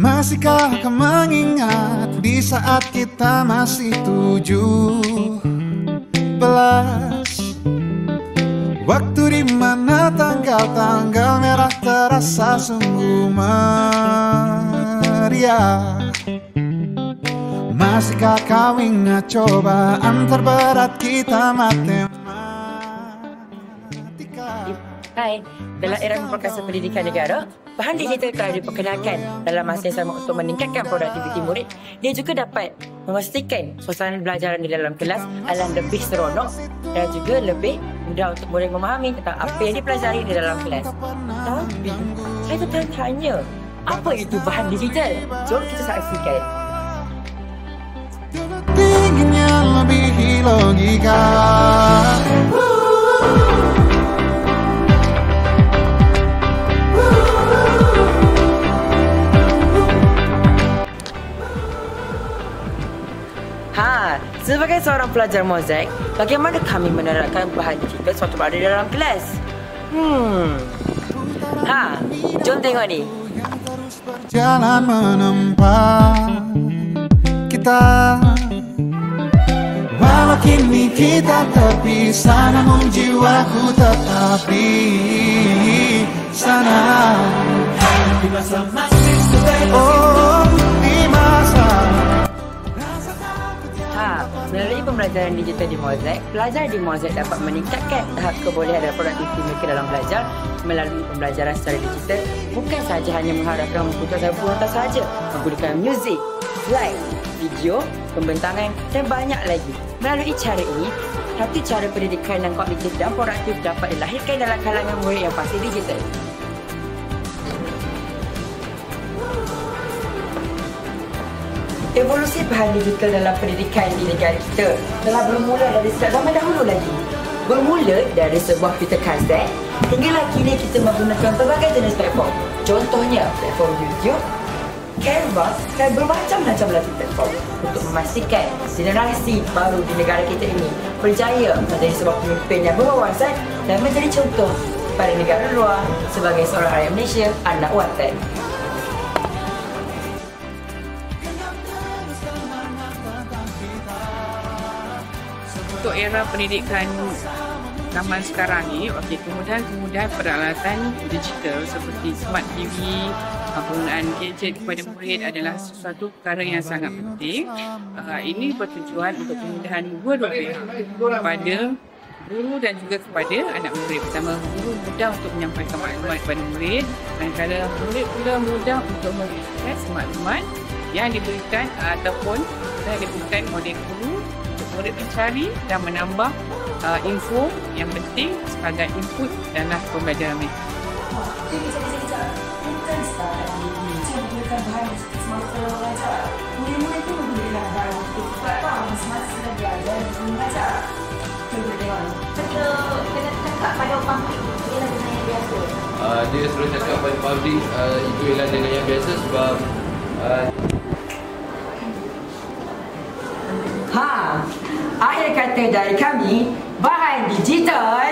Masihkah kau mengingat di saat kita masih 17? Waktu di mana tanggal-tanggal merah terasa sungguh meriah. Masihkah kau ingat cobaan terberat kita matematika? Hai, dalam era memperkasa pendidikan negara, bahan digital telah diperkenalkan dalam masa yang sama untuk meningkatkan produktiviti murid. Dia juga dapat memastikan suasana belajaran di dalam kelas adalah lebih seronok dan juga lebih mudah untuk murid memahami tentang apa yang dipelajari di dalam kelas. Tapi, saya tertanya, apa itu bahan digital? Jom kita saksikan. Tingginya lebih logika. Sebagai seorang pelajar mozaik, bagaimana kami menerapkan bahan digital sewaktu berada di dalam kelas? Jom tengok ni. Jalan menempat kita, walau kini kita terpisah, namun jiwaku tetap di sana. Oh, di masa. Melalui pembelajaran digital di Mozaik, pelajar di Mozaik dapat meningkatkan tahap kebolehan dan produktiviti mereka dalam belajar melalui pembelajaran secara digital. Bukan sahaja hanya mengharapkan mempunyai kuota sahaja, menggunakan muzik, slide, video, pembentangan dan banyak lagi. Melalui cara ini, satu cara pendidikan yang kognitif dan produktif dapat dilahirkan dalam kalangan murid yang pasti digital. Evolusi bahan digital dalam pendidikan di negara kita telah bermula dari sejak zaman dahulu lagi. Bermula dari sebuah pita kaset, hinggalah kini kita menggunakan pelbagai jenis platform. Contohnya, platform YouTube, Canva dan bermacam-macam lagi platform untuk memastikan generasi baru di negara kita ini berjaya menjadi sebuah pemimpin yang berwawasan dan menjadi contoh kepada negara luar sebagai seorang rakyat Malaysia anak watan. Untuk era pendidikan zaman sekarang ni, kemudahan peralatan digital seperti smart TV, penggunaan gadget kepada murid adalah sesuatu perkara yang sangat penting. Ini bertujuan untuk kemudahan dua-dua pihak, kepada guru dan juga kepada anak murid. Pertama, guru mudah untuk menyampaikan maklumat kepada murid, manakala murid pula mudah untuk mengakses maklumat yang diberikan ataupun yang diberikan oleh guru. Murid mencari dan menambah info yang penting sebagai input dalam pembelajaran mereka. Bukan setakat ini yang menggunakan bahan semasa belajar. Murid-murid itu menggunakan bahan untuk platform semasa belajar dan mengajar. Kita kena cakap pada publik, ialah dengan yang biasa. Dia selalu cakap pada publik, itu ialah dengan yang biasa sebab Akhir kata dari kami, bahan digital